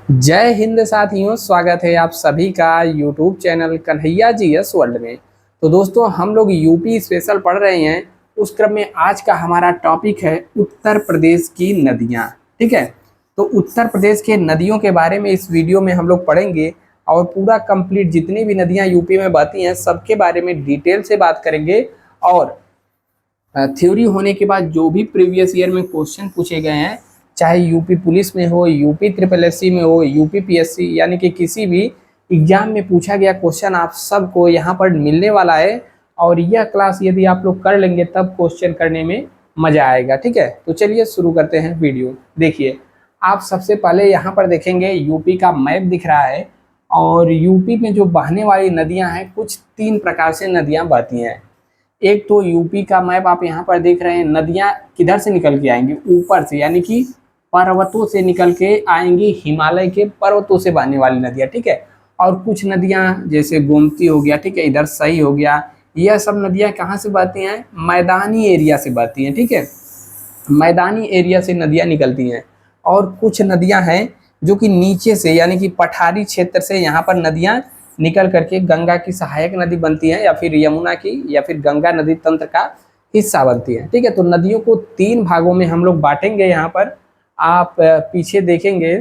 जय हिंद साथियों, स्वागत है आप सभी का YouTube channel Kanhaiya G S world में। तो दोस्तों, हम लोग यूपी स्पेशल पढ़ रहे हैं। उस क्रम में आज का हमारा टॉपिक है उत्तर प्रदेश की नदियां। ठीक है, तो उत्तर प्रदेश के नदियों के बारे में इस वीडियो में हम लोग पढ़ेंगे और पूरा कंप्लीट जितनी भी नदियां यूपी में बहती हैं सबके बारे में डिटेल से बात करेंगे। और थ्योरी होने के बाद जो भी प्रीवियस ईयर में क्वेश्चन पूछे गए हैं, चाहे यूपी पुलिस में हो, यूपी ट्रिपल एससी में हो, यूपी पीएससी, यानी कि किसी भी एग्जाम में पूछा गया क्वेश्चन आप सबको यहाँ पर मिलने वाला है। और यह क्लास यदि आप लोग कर लेंगे तब क्वेश्चन करने में मजा आएगा। ठीक है, तो चलिए शुरू करते हैं वीडियो। देखिए, आप सबसे पहले यहाँ पर देखेंगे यूपी का मैप दिख रहा है। और यूपी में जो बहने वाली नदियाँ हैं, कुछ तीन प्रकार से नदियाँ बहती हैं। एक तो यूपी का मैप आप यहाँ पर देख रहे हैं, नदियाँ किधर से निकल के आएंगी, ऊपर से, यानी कि पर्वतों से निकल के आएंगी, हिमालय के पर्वतों से बहने वाली नदियाँ। ठीक है, और कुछ नदियाँ जैसे गोमती हो गया, ठीक है, इधर सही हो गया, यह सब नदियाँ कहाँ से बहती हैं, मैदानी एरिया से बहती हैं। ठीक है, मैदानी एरिया से नदियाँ निकलती हैं। और कुछ नदियाँ हैं जो कि नीचे से, यानी कि पठारी क्षेत्र से यहाँ पर नदियाँ निकल करके गंगा की सहायक नदी बनती है, या फिर यमुना की, या फिर गंगा नदी तंत्र का हिस्सा बनती है। ठीक है, तो नदियों को तीन भागों में हम लोग बांटेंगे। यहाँ पर आप पीछे देखेंगे,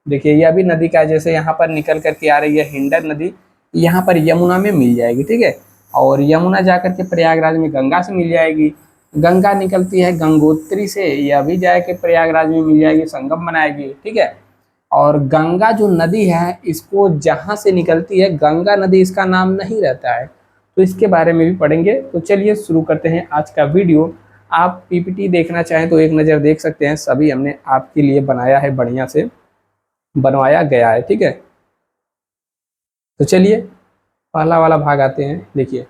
देखिए यह भी नदी का, जैसे यहाँ पर निकल करके आ रही है हिंडन नदी, यहाँ पर यमुना में मिल जाएगी। ठीक है, और यमुना जाकर के प्रयागराज में गंगा से मिल जाएगी। गंगा निकलती है गंगोत्री से, यह भी जाके प्रयागराज में मिल जाएगी, संगम बनाएगी। ठीक है, और गंगा जो नदी है, इसको जहाँ से निकलती है गंगा नदी, इसका नाम नहीं रहता है, तो इसके बारे में भी पढ़ेंगे। तो चलिए शुरू करते हैं आज का वीडियो। आप पीपीटी देखना चाहें तो एक नज़र देख सकते हैं, सभी हमने आपके लिए बनाया है, बढ़िया से बनवाया गया है। ठीक है, तो चलिए पहला वाला भाग आते हैं। देखिए,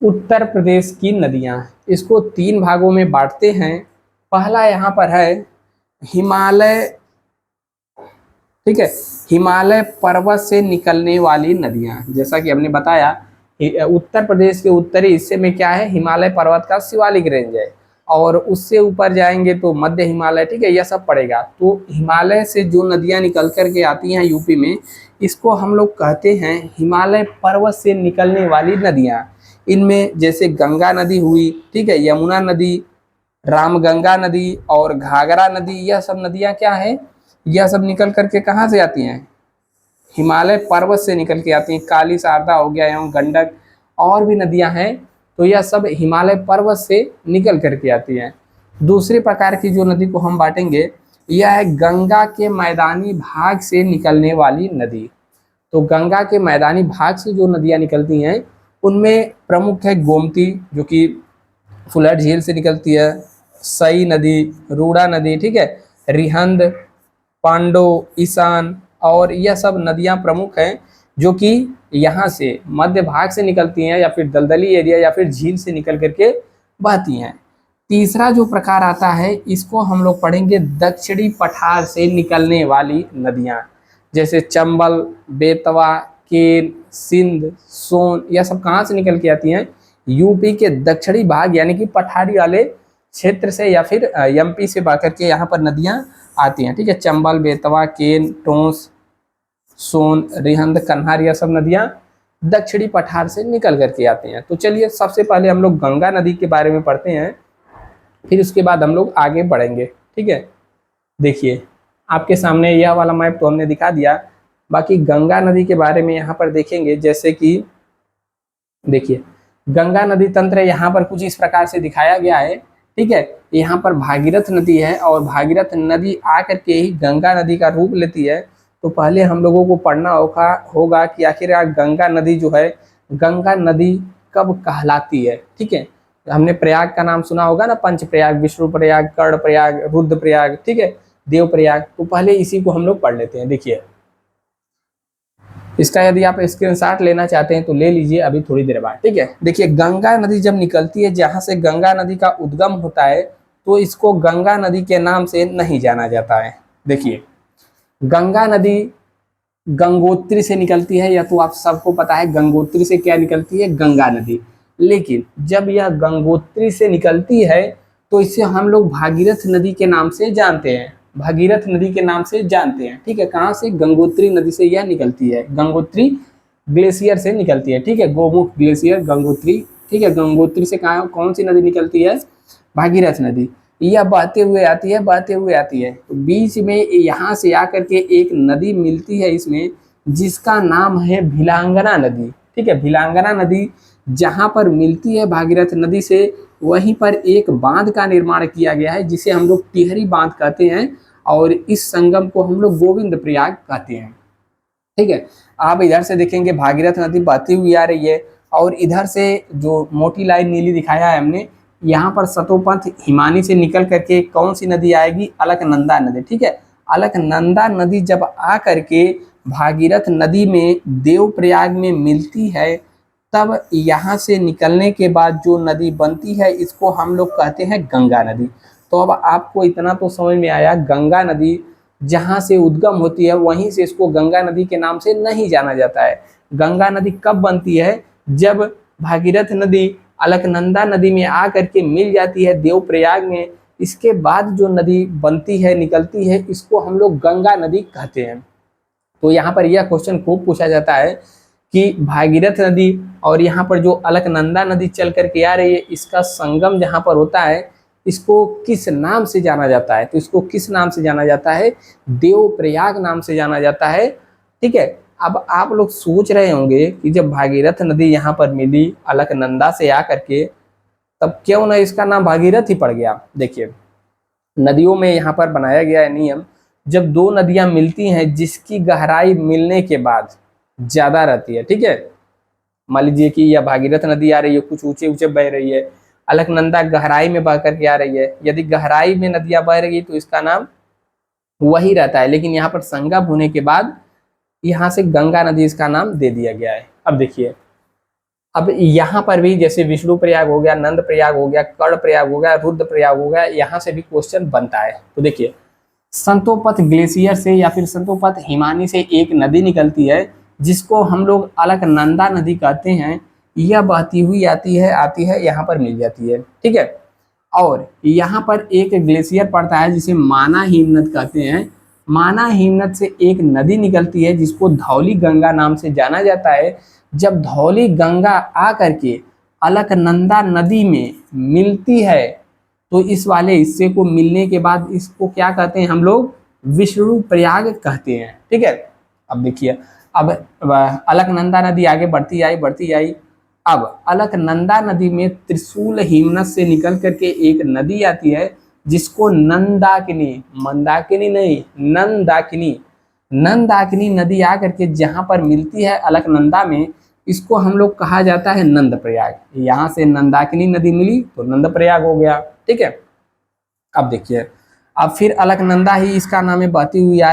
उत्तर प्रदेश की नदियाँ, इसको तीन भागों में बांटते हैं। पहला यहाँ पर है हिमालय। ठीक है, हिमालय पर्वत से निकलने वाली नदियां, जैसा कि हमने बताया उत्तर प्रदेश के उत्तरी हिस्से में क्या है, हिमालय पर्वत का शिवालिक रेंज है, और उससे ऊपर जाएंगे तो मध्य हिमालय। ठीक है, यह सब पड़ेगा। तो हिमालय से जो नदियां निकल करके आती हैं यूपी में, इसको हम लोग कहते हैं हिमालय पर्वत से निकलने वाली नदियां। इनमें जैसे गंगा नदी हुई, ठीक है, यमुना नदी, रामगंगा नदी और घाघरा नदी, यह सब नदियां क्या है, यह सब निकल करके कहाँ से आती हैं, हिमालय पर्वत से निकल के आती हैं। काली शारदा हो गया, एवं गंडक, और भी नदियां हैं, तो यह सब हिमालय पर्वत से निकल करके आती हैं। दूसरे प्रकार की जो नदी को हम बांटेंगे, यह है गंगा के मैदानी भाग से निकलने वाली नदी। तो गंगा के मैदानी भाग से जो नदियां निकलती हैं, उनमें प्रमुख है गोमती, जो कि फुलर झील से निकलती है, सई नदी, रूड़ा नदी, ठीक है, रिहंद, पांडो, ईशान, और यह सब नदियां प्रमुख हैं जो कि यहाँ से मध्य भाग से निकलती हैं, या फिर दलदली एरिया या फिर झील से निकल करके बहती हैं। तीसरा जो प्रकार आता है, इसको हम लोग पढ़ेंगे दक्षिणी पठार से निकलने वाली नदियां, जैसे चंबल, बेतवा, केन, सिंध, सोन, यह सब कहाँ से निकल के आती हैं, यूपी के दक्षिणी भाग, यानी कि पठारी वाले क्षेत्र से, या फिर एमपी से बह करके यहाँ पर नदियां आती हैं। ठीक है, चंबल, बेतवा, केन, टोंस, सोन, रिहंद, कन्हार, यह सब नदियां दक्षिणी पठार से निकल करके आती हैं। तो चलिए सबसे पहले हम लोग गंगा नदी के बारे में पढ़ते हैं, फिर उसके बाद हम लोग आगे बढ़ेंगे। ठीक है, देखिए आपके सामने यह वाला मैप तो हमने दिखा दिया, बाकी गंगा नदी के बारे में यहाँ पर देखेंगे। जैसे कि देखिए, गंगा नदी तंत्र यहाँ पर कुछ इस प्रकार से दिखाया गया है। ठीक है, यहाँ पर भागीरथ नदी है, और भागीरथ नदी आकर के ही गंगा नदी का रूप लेती है। तो पहले हम लोगों को पढ़ना होगा कि आखिरकार गंगा नदी जो है, गंगा नदी कब कहलाती है। ठीक है, हमने प्रयाग का नाम सुना होगा ना, पंच प्रयाग, विष्णु प्रयाग, कर्ण प्रयाग, रुद्र प्रयाग, ठीक है, देव प्रयाग। तो पहले इसी को हम लोग पढ़ लेते हैं। देखिए, इसका यदि आप स्क्रीनशॉट लेना चाहते हैं तो ले लीजिए अभी थोड़ी देर बाद। ठीक है, देखिए गंगा नदी जब निकलती है, जहाँ से गंगा नदी का उद्गम होता है, तो इसको गंगा नदी के नाम से नहीं जाना जाता है। देखिए, गंगा नदी गंगोत्री से निकलती है, या तो आप सबको पता है गंगोत्री से क्या निकलती है, गंगा नदी। लेकिन जब यह गंगोत्री से निकलती है तो इसे हम लोग भागीरथ नदी के नाम से जानते हैं। भगीरथ नदी के नाम से जानते हैं। ठीक है, कहाँ से? गंगोत्री नदी से यह निकलती है, गंगोत्री ग्लेशियर से निकलती है। ठीक है, गोमुख ग्लेशियर गंगोत्री। ठीक है, गंगोत्री से कहाँ कौन सी नदी निकलती है? भागीरथ नदी। यह बहते हुए आती है, बहते हुए आती है, तो बीच में यहाँ से आकर के एक नदी मिलती है इसमें, जिसका नाम है भिलांगना नदी। ठीक है, भिलांगना नदी जहाँ पर मिलती है भागीरथ नदी से, वहीं पर एक बांध का निर्माण किया गया है, जिसे हम लोग टिहरी बांध कहते हैं, और इस संगम को हम लोग गोविंद प्रयाग कहते हैं। ठीक है, आप इधर से देखेंगे भागीरथ नदी बहती हुई आ रही है, और इधर से जो मोटी लाइन नीली दिखाया है हमने, यहाँ पर सतोपंथ हिमानी से निकल करके कौन सी नदी आएगी? अलकनंदा नदी। ठीक है, अलकनंदा नदी जब आ करके भागीरथ नदी में देवप्रयाग में मिलती है, तब यहाँ से निकलने के बाद जो नदी बनती है, इसको हम लोग कहते हैं गंगा नदी। तो अब आपको इतना तो समझ में आया, गंगा नदी जहाँ से उद्गम होती है, वहीं से इसको गंगा नदी के नाम से नहीं जाना जाता है। गंगा नदी कब बनती है? जब भागीरथ नदी अलकनंदा नदी में आ करके मिल जाती है देवप्रयाग में, इसके बाद जो नदी बनती है, निकलती है, इसको हम लोग गंगा नदी कहते हैं। तो यहाँ पर यह क्वेश्चन खूब पूछा जाता है कि भागीरथ नदी और यहाँ पर जो अलकनंदा नदी चल करके आ रही है, इसका संगम जहाँ पर होता है, इसको किस नाम से जाना जाता है? तो इसको किस नाम से जाना जाता है? देवप्रयाग नाम से जाना जाता है। ठीक है, अब आप लोग सोच रहे होंगे कि जब भागीरथ नदी यहाँ पर मिली अलकनंदा से आकर के, तब क्यों ना इसका नाम भागीरथ ही पड़ गया। देखिए, नदियों में यहाँ पर बनाया गया है नियम, जब दो नदियां मिलती हैं जिसकी गहराई मिलने के बाद ज्यादा रहती है, ठीक है, मान लीजिए कि यह भागीरथ नदी आ रही है, कुछ ऊंचे ऊंचे बह रही है, अलकनंदा गहराई में बह करके आ रही है, यदि गहराई में नदियां बह रही है तो इसका नाम वही रहता है, लेकिन यहाँ पर संगम होने के बाद यहाँ से गंगा नदी इसका नाम दे दिया गया है। अब देखिए, अब यहाँ पर भी जैसे विष्णु प्रयाग हो गया, नंद प्रयाग हो गया, कर्ण प्रयाग हो गया, रुद्र प्रयाग हो गया, यहाँ से भी क्वेश्चन बनता है। तो देखिए, संतोपथ ग्लेशियर से या फिर संतोपथ हिमानी से एक नदी निकलती है, जिसको हम लोग अलकनंदा नदी कहते हैं। यह बहती हुई आती है यहाँ पर मिल जाती है। ठीक है, और यहाँ पर एक ग्लेशियर पड़ता है जिसे माना हिमनद कहते हैं। माना हिमनद से एक नदी निकलती है जिसको धौली गंगा नाम से जाना जाता है। जब धौली गंगा आ करके अलकनंदा नदी में मिलती है, तो इस वाले हिस्से को मिलने के बाद इसको क्या कहते हैं? हम लोग विष्णु प्रयाग कहते हैं। ठीक है, अब देखिए, अब अलकनंदा नदी आगे बढ़ती आई। अब अलकनंदा नदी में त्रिशूल हिमनद से निकल करके एक नदी आती है, जिसको नंदाकिनी, मंदाकिनी नहीं, नंदाकिनी नदी आ करके जहां पर मिलती है अलकनंदा में, इसको हम लोग कहा जाता है नंद प्रयाग। यहाँ से नंदाकिनी नदी मिली तो नंद प्रयाग हो गया। ठीक है, अब देखिए, अब फिर अलकनंदा ही इसका नाम है, बहती हुई आ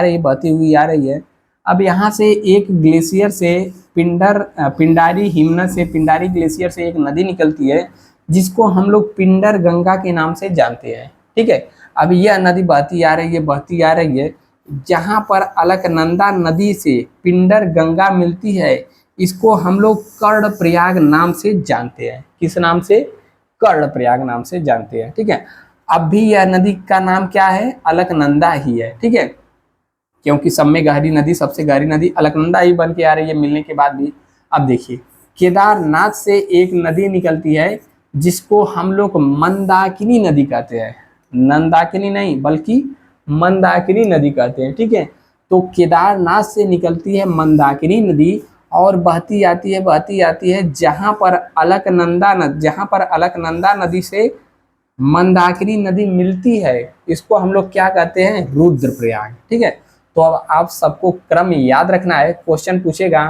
रही है। अब यहाँ से एक ग्लेशियर से पिंडारी हिमनद से, पिंडारी ग्लेशियर से एक नदी निकलती है, जिसको हम लोग पिंडर गंगा के नाम से जानते हैं। ठीक है, अब यह नदी बहती आ रही है, जहाँ पर अलकनंदा नदी से पिंडर गंगा मिलती है, इसको हम लोग कर्ण प्रयाग नाम से जानते हैं। किस नाम से? कर्ण प्रयाग नाम से जानते हैं। ठीक है, अब भी यह नदी का नाम क्या है? अलकनंदा ही है। ठीक है, क्योंकि सब में गहरी नदी, सबसे गहरी नदी अलकनंदा ही बन के आ रही है मिलने के बाद भी। अब देखिए, केदारनाथ से एक नदी निकलती है, जिसको हम लोग मंदाकिनी नदी कहते हैं। नंदाकिनी नहीं, बल्कि मंदाकिनी नदी कहते हैं। ठीक है, तो केदारनाथ से निकलती है मंदाकिनी नदी, और बहती आती है जहाँ पर अलकनंदा नदी से मंदाकिनी नदी मिलती है, इसको हम लोग क्या कहते हैं? रुद्रप्रयाग। ठीक है, तो अब आप सबको क्रम याद रखना है। क्वेश्चन पूछेगा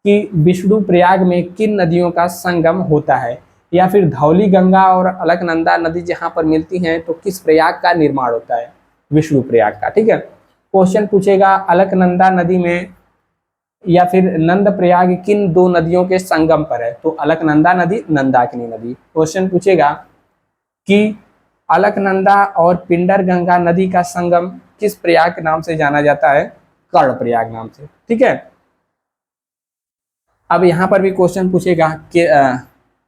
कि विष्णु प्रयाग में किन नदियों का संगम होता है, या फिर धौली गंगा और अलकनंदा नदी जहाँ पर मिलती हैं, तो किस प्रयाग का निर्माण होता है? विष्णु प्रयाग का। ठीक है, क्वेश्चन पूछेगा अलकनंदा नदी में या फिर नंद प्रयाग किन दो नदियों के संगम पर है, तो अलकनंदा नदी, नंदाकिनी नदी। क्वेश्चन पूछेगा कि अलकनंदा और पिंडर गंगा नदी का संगम किस प्रयाग के नाम से जाना जाता है? कर्ण प्रयाग नाम से। ठीक है, अब यहाँ पर भी क्वेश्चन पूछेगा कि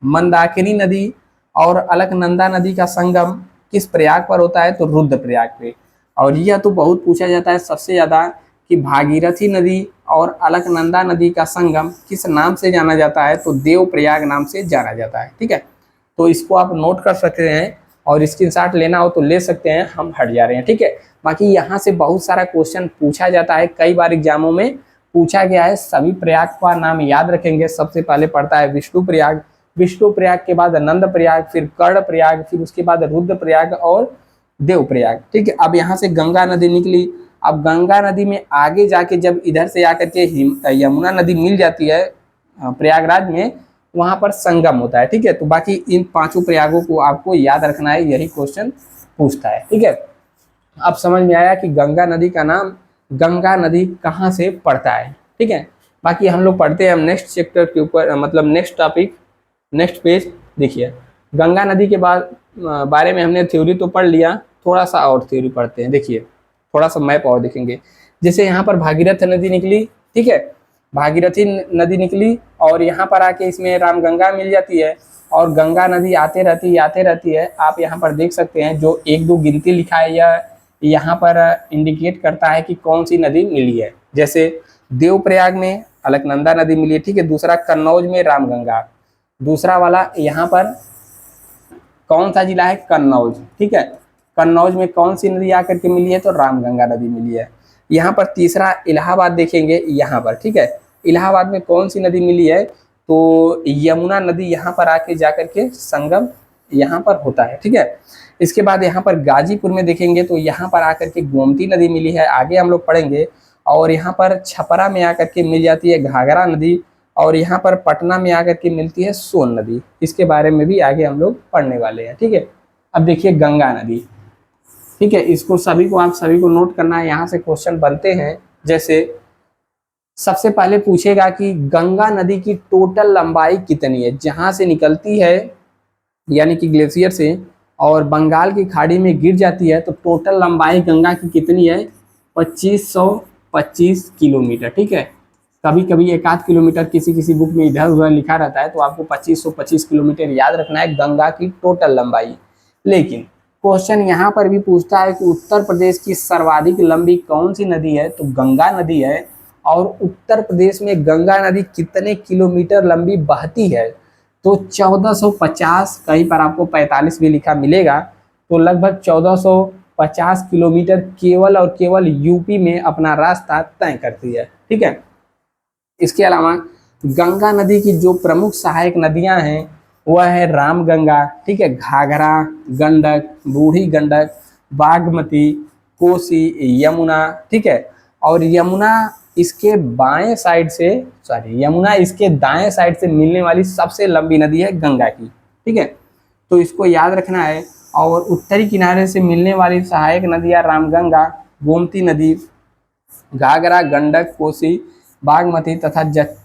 मंदाकिनी नदी और अलकनंदा नदी का संगम किस प्रयाग पर होता है, तो रुद्र प्रयाग पे। और यह तो बहुत पूछा जाता है सबसे ज़्यादा कि भागीरथी नदी और अलकनंदा नदी का संगम किस नाम से जाना जाता है, तो देवप्रयाग नाम से जाना जाता है। ठीक है, तो इसको आप नोट कर सकते हैं और स्क्रीनशॉट लेना हो तो ले सकते हैं, हम हट जा रहे हैं। ठीक है, बाकी यहाँ से बहुत सारा क्वेश्चन पूछा जाता है, कई बार एग्जामों में पूछा गया है। सभी प्रयाग का नाम याद रखेंगे। सबसे पहले पड़ता है विष्णु प्रयाग, विष्णु प्रयाग के बाद नंद प्रयाग, फिर कर्ण प्रयाग, फिर उसके बाद रुद्र प्रयाग और देव प्रयाग। ठीक है, अब यहाँ से गंगा नदी निकली। अब गंगा नदी में आगे जाके जब इधर से आकर के यमुना नदी मिल जाती है प्रयागराज में, वहां पर संगम होता है। ठीक है, तो बाकी इन पांचों प्रयागों को आपको याद रखना है, यही क्वेश्चन पूछता है। ठीक है, अब समझ में आया कि गंगा नदी का नाम, गंगा नदी कहाँ से पड़ता है। ठीक है, बाकी हम लोग पढ़ते हैं हम नेक्स्ट चैप्टर के ऊपर, मतलब नेक्स्ट टॉपिक, नेक्स्ट पेज। देखिए, गंगा नदी के बाद बारे में हमने थ्योरी तो पढ़ लिया, थोड़ा सा और थ्योरी पढ़ते हैं। देखिए, थोड़ा सा मैप और देखेंगे। जैसे यहाँ पर भागीरथ नदी निकली, ठीक है, भागीरथी नदी निकली और यहाँ पर आके इसमें रामगंगा मिल जाती है और गंगा नदी आते रहती है। आप यहाँ पर देख सकते हैं जो एक दो गिनती लिखा है, यह यहाँ पर इंडिकेट करता है कि कौन सी नदी मिली है। जैसे देवप्रयाग में अलकनंदा नदी मिली है। ठीक है, दूसरा कन्नौज में रामगंगा, दूसरा वाला यहाँ पर कौन सा जिला है, कन्नौज। ठीक है, कन्नौज में कौन सी नदी आकर के मिली है, तो रामगंगा नदी मिली है। यहाँ पर तीसरा इलाहाबाद देखेंगे यहाँ पर। ठीक है, इलाहाबाद में कौन सी नदी मिली है, तो यमुना नदी यहाँ पर आके जाकर के संगम यहाँ पर होता है। ठीक है, इसके बाद यहाँ पर गाजीपुर में देखेंगे तो यहाँ पर आकर के गोमती नदी मिली है, आगे हम लोग पढ़ेंगे। और यहाँ पर छपरा में आकर के मिल जाती है घाघरा नदी और यहाँ पर पटना में आकर के मिलती है सोन नदी। इसके बारे में भी आगे हम लोग पढ़ने वाले हैं। ठीक है, अब देखिए गंगा नदी। ठीक है, इसको सभी को, आप सभी को नोट करना है, यहाँ से क्वेश्चन बनते हैं। जैसे सबसे पहले पूछेगा कि गंगा नदी की टोटल लंबाई कितनी है, जहां से निकलती है यानी कि ग्लेशियर से और बंगाल की खाड़ी में गिर जाती है, तो टोटल लंबाई गंगा की कितनी है, 2525 किलोमीटर। ठीक है, कभी कभी एक आध किलोमीटर किसी किसी बुक में इधर उधर लिखा रहता है, तो आपको 2525 किलोमीटर याद रखना है गंगा की टोटल लंबाई। लेकिन क्वेश्चन यहाँ पर भी पूछता है कि उत्तर प्रदेश की सर्वाधिक लंबी कौन सी नदी है, तो गंगा नदी है। और उत्तर प्रदेश में गंगा नदी कितने किलोमीटर लंबी बहती है, तो 1450, कहीं पर आपको 45 भी लिखा मिलेगा, तो लगभग 1450 किलोमीटर केवल और केवल यूपी में अपना रास्ता तय करती है। ठीक है, इसके अलावा गंगा नदी की जो प्रमुख सहायक नदियां हैं वह है रामगंगा, ठीक है, घाघरा, गंडक, बूढ़ी गंडक, बागमती, कोसी, यमुना। ठीक है, और यमुना इसके बाएं साइड से, यमुना इसके दाएं साइड से मिलने वाली सबसे लंबी नदी है गंगा की। ठीक है, तो इसको याद रखना है। और उत्तरी किनारे से मिलने वाली सहायक नदियां रामगंगा, गोमती नदी, घाघरा, गंडक, कोसी, बागमती तथा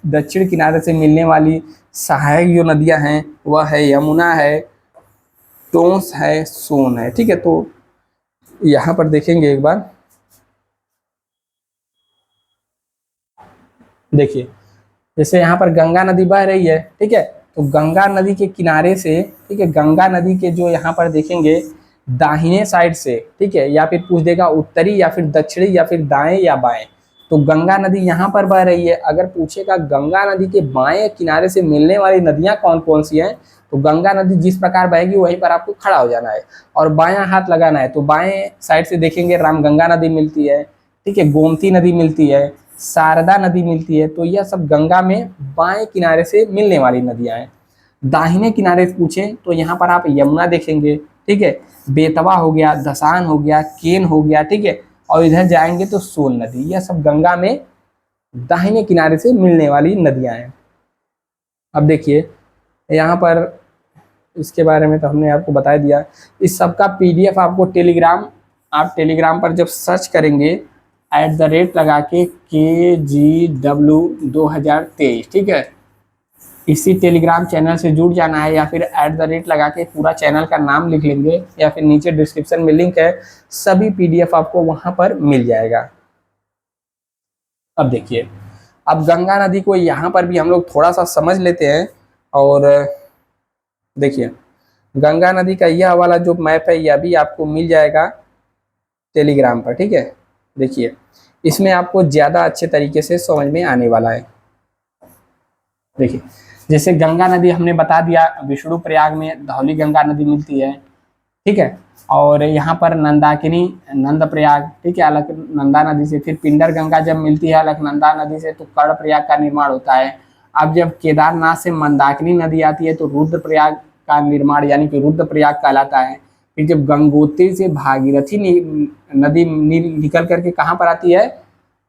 दक्षिण किनारे से मिलने वाली सहायक जो नदियां हैं वह है यमुना है, टोंस है, सोन है। ठीक है, तो यहाँ पर देखेंगे एक बार, देखिए जैसे यहाँ पर गंगा नदी बह रही है। ठीक है, तो गंगा नदी के किनारे से, ठीक है, गंगा नदी के जो यहाँ पर देखेंगे दाहिने साइड से, ठीक है, या फिर पूछ देगा उत्तरी या फिर दक्षिणी या फिर दाएं या बाएं, तो गंगा नदी यहाँ पर बह रही है। अगर पूछेगा गंगा नदी के बाएं किनारे से मिलने वाली नदियां कौन कौन सी हैं, तो गंगा नदी जिस प्रकार बहेगी वहीं पर आपको खड़ा हो जाना है और बायां हाथ लगाना है। तो बाएं साइड से देखेंगे रामगंगा नदी मिलती है, ठीक है, गोमती नदी मिलती है, शारदा नदी मिलती है। तो यह सब गंगा में बाएं किनारे से मिलने वाली नदियां हैं। दाहिने किनारे से पूछें तो यहाँ पर आप यमुना देखेंगे, ठीक है, बेतवा हो गया, धसान हो गया, केन हो गया, ठीक है, और इधर जाएंगे तो सोन नदी। यह सब गंगा में दाहिने किनारे से मिलने वाली नदियां हैं। अब देखिए यहाँ पर इसके बारे में तो हमने आपको बता दिया। इस सब का पीडीएफ आपको टेलीग्राम, आप टेलीग्राम पर जब सर्च करेंगे @ लगा के KGW2023, ठीक है, इसी टेलीग्राम चैनल से जुड़ जाना है, या फिर @ लगा के पूरा चैनल का नाम लिख लेंगे, या फिर नीचे डिस्क्रिप्शन में लिंक है, सभी पीडीएफ आपको वहां पर मिल जाएगा। अब देखिए, अब गंगा नदी को यहाँ पर भी हम लोग थोड़ा सा समझ लेते हैं। और देखिए गंगा नदी का यह वाला जो मैप है यह भी आपको मिल जाएगा टेलीग्राम पर, ठीक है। देखिए इसमें आपको ज़्यादा अच्छे तरीके से समझ में आने वाला है। देखिए जैसे गंगा नदी हमने बता दिया, विष्णु प्रयाग में धौली गंगा नदी मिलती है, ठीक है। और यहाँ पर नंदाकिनी नंद प्रयाग, ठीक है, अलकनंदा नदी से। फिर पिंडर गंगा जब मिलती है अलकनंदा नदी से तो कर्ण प्रयाग का निर्माण होता है। अब जब केदारनाथ से मंदाकिनी नदी आती है तो रुद्र प्रयाग का निर्माण यानी कि रुद्र प्रयाग कहलाता है। फिर जब गंगोत्री से भागीरथी नदी निकल करके कहाँ पर आती है,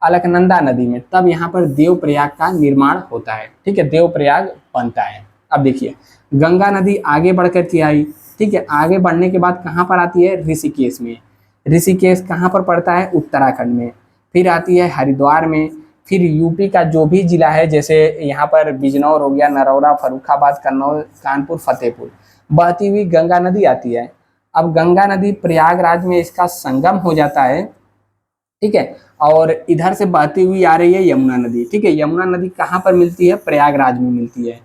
अलकनंदा नदी में, तब यहाँ पर देव प्रयाग का निर्माण होता है, ठीक है, देव प्रयाग बनता है। अब देखिए गंगा नदी आगे बढ़ कर के आई, ठीक है, आगे बढ़ने के बाद कहाँ पर आती है, ऋषिकेश में। ऋषिकेश कहाँ पर पड़ता है, उत्तराखंड में। फिर आती है हरिद्वार में। फिर यूपी का जो भी जिला है, जैसे यहाँ पर बिजनौर हो गया, नरौरा, फर्रुखाबाद, कन्नौज, कानपुर, फतेहपुर, बहती हुई गंगा नदी आती है। अब गंगा नदी प्रयागराज में इसका संगम हो जाता है, ठीक है। और इधर से बहती हुई आ रही है यमुना नदी, ठीक है। यमुना नदी कहाँ पर मिलती है, प्रयागराज में मिलती है।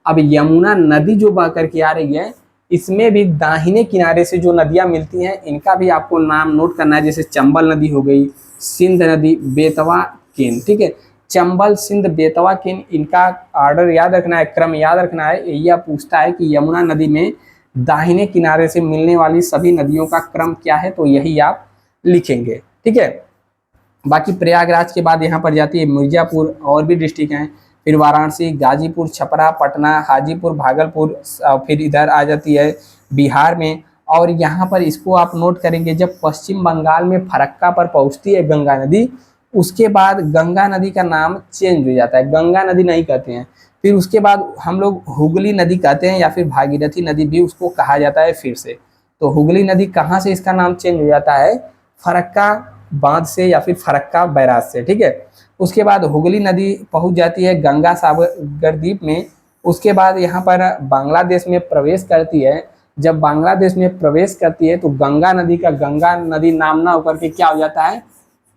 अब यमुना नदी जो बह करके आ रही है, इसमें भी दाहिने किनारे से जो नदियां मिलती हैं इनका भी आपको नाम नोट करना है। जैसे चंबल नदी हो गई, सिंध नदी, बेतवा, केन, ठीक है। चंबल, सिंध, बेतवा, केन, इनका ऑर्डर याद रखना है, क्रम याद रखना है। यह पूछता है कि यमुना नदी में दाहिने किनारे से मिलने वाली सभी नदियों का क्रम क्या है, तो यही आप लिखेंगे, ठीक है। बाकी प्रयागराज के बाद यहाँ पर जाती है मिर्जापुर, और भी डिस्ट्रिक्ट हैं। फिर वाराणसी, गाजीपुर, छपरा, पटना, हाजीपुर, भागलपुर, फिर इधर आ जाती है बिहार में। और यहाँ पर इसको आप नोट करेंगे, जब पश्चिम बंगाल में फरक्का पर पहुँचती है गंगा नदी, उसके बाद गंगा नदी का नाम चेंज हो जाता है, गंगा नदी नहीं कहते हैं। फिर उसके बाद हम लोग हुगली नदी कहते हैं, या फिर भागीरथी नदी भी उसको कहा जाता है फिर से। तो हुगली नदी कहाँ से इसका नाम चेंज हो जाता है, फरक्का बांध से या फिर फरक्का बैराज से, ठीक है। उसके बाद हुगली नदी पहुंच जाती है गंगा सागर द्वीप में। उसके बाद यहाँ पर बांग्लादेश में प्रवेश करती है। जब बांग्लादेश में प्रवेश करती है तो गंगा नदी का गंगा नदी नाम ना होकर के क्या हो जाता है,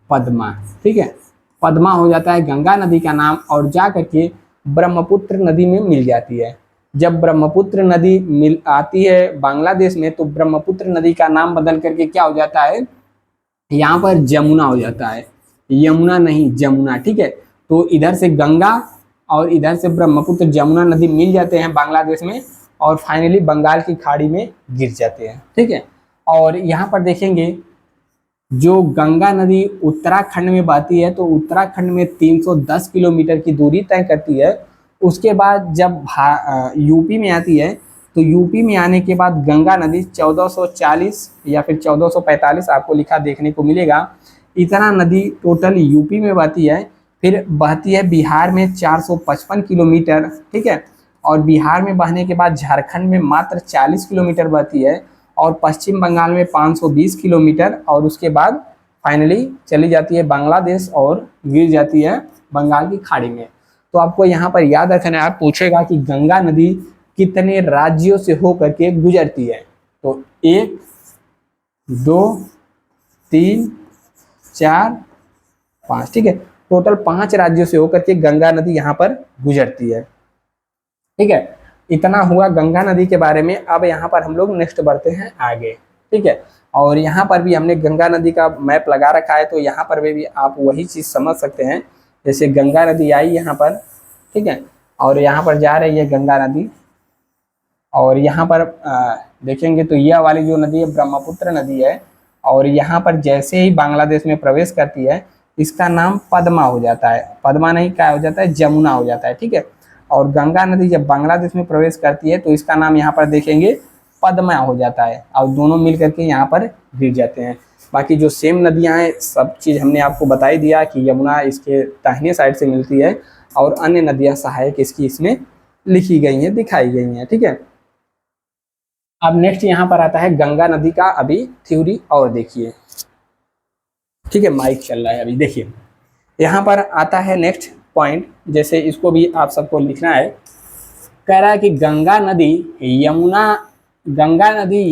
पद्मा, ठीक है, पद्मा हो जाता है गंगा नदी का नाम, और जा करके ब्रह्मपुत्र नदी में मिल जाती है। जब ब्रह्मपुत्र नदी मिल आती है बांग्लादेश में तो ब्रह्मपुत्र नदी का नाम बदल करके क्या हो जाता है, यहाँ पर जमुना हो जाता है, यमुना नहीं जमुना, ठीक है। तो इधर से गंगा और इधर से ब्रह्मपुत्र, जमुना नदी मिल जाते हैं बांग्लादेश में, और फाइनली बंगाल की खाड़ी में गिर जाते हैं, ठीक है। और यहाँ पर देखेंगे जो गंगा नदी उत्तराखंड में बहती है तो उत्तराखंड में 310 किलोमीटर की दूरी तय करती है। उसके बाद जब यूपी में आती है तो यूपी में आने के बाद गंगा नदी 1440 या फिर 1445 आपको लिखा देखने को मिलेगा, इतना नदी टोटल यूपी में बहती है। फिर बहती है बिहार में 455 किलोमीटर, ठीक है। और बिहार में बहने के बाद झारखंड में मात्र 40 किलोमीटर बहती है, और पश्चिम बंगाल में 520 किलोमीटर, और उसके बाद फाइनली चली जाती है बांग्लादेश और गिर जाती है बंगाल की खाड़ी में। तो आपको यहाँ पर याद रखना है, आप पूछेगा कि गंगा नदी कितने राज्यों से होकर के गुजरती है, तो 1, 2, 3, 4, 5, ठीक है, टोटल 5 राज्यों से होकर के गंगा नदी यहाँ पर गुजरती है, ठीक है। इतना हुआ गंगा नदी के बारे में। अब यहाँ पर हम लोग नेक्स्ट बढ़ते हैं आगे, ठीक है। और यहाँ पर भी हमने गंगा नदी का मैप लगा रखा है, तो यहाँ पर भी आप वही चीज़ समझ सकते हैं। जैसे गंगा नदी आई यहाँ पर, ठीक है, और यहाँ पर जा रही है गंगा नदी, और यहाँ पर देखेंगे तो यह वाली जो नदी है ब्रह्मपुत्र नदी है, और यहाँ पर जैसे ही बांग्लादेश में प्रवेश करती है इसका नाम पद्मा हो जाता है, पद्मा नहीं क्या हो जाता है, जमुना हो जाता है, ठीक है। और गंगा नदी जब बांग्लादेश में प्रवेश करती है तो इसका नाम यहाँ पर देखेंगे पद्मा हो जाता है, और दोनों मिल करके यहाँ पर गिर जाते हैं। बाकी जो सेम नदियाँ हैं सब चीज़ हमने आपको बता ही दिया कि यमुना इसके दाहिने साइड से मिलती है, और अन्य नदियाँ सहायक इसकी इसमें लिखी गई हैं, दिखाई गई हैं, ठीक है। अब नेक्स्ट यहाँ पर आता है गंगा नदी का अभी थ्योरी, और देखिए, ठीक है, माइक चल रहा है अभी, देखिए यहाँ पर आता है नेक्स्ट पॉइंट। जैसे इसको भी आप सबको लिखना है, कह रहा है कि गंगा नदी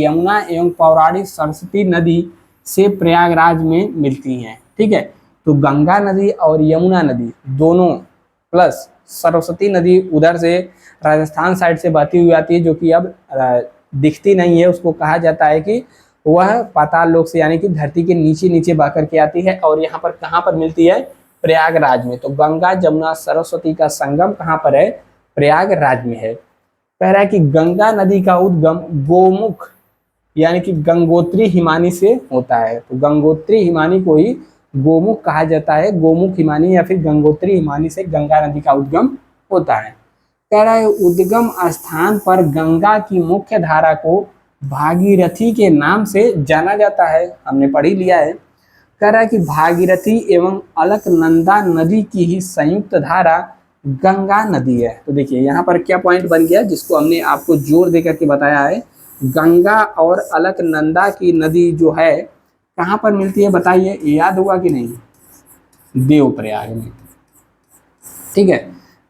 यमुना एवं पौराणिक सरस्वती नदी से प्रयागराज में मिलती हैं, ठीक है। तो गंगा नदी और यमुना नदी दोनों प्लस सरस्वती नदी उधर से राजस्थान साइड से बहती हुई आती है, जो कि अब दिखती नहीं है, उसको कहा जाता है कि वह पाताल लोक से यानी कि धरती के नीचे नीचे बह करके आती है और यहाँ पर कहाँ पर मिलती है, प्रयागराज में। तो गंगा जमुना सरस्वती का संगम कहाँ पर है, प्रयागराज में है। कह रहा है कि गंगा नदी का उद्गम गोमुख यानी कि गंगोत्री हिमानी से होता है। तो गंगोत्री हिमानी को ही गोमुख कहा जाता है। गोमुख हिमानी या फिर गंगोत्री हिमानी से गंगा नदी का उद्गम होता है। कह रहा है उद्गम स्थान पर गंगा की मुख्य धारा को भागीरथी के नाम से जाना जाता है, हमने पढ़ ही लिया है। कह रहा है कि भागीरथी एवं अलकनंदा नदी की ही संयुक्त धारा गंगा नदी है। तो देखिए यहाँ पर क्या पॉइंट बन गया जिसको हमने आपको जोर देकर के बताया है, गंगा और अलकनंदा की नदी जो है कहाँ पर मिलती है बताइए, याद हुआ कि नहीं, देवप्रयाग में। ठीक है,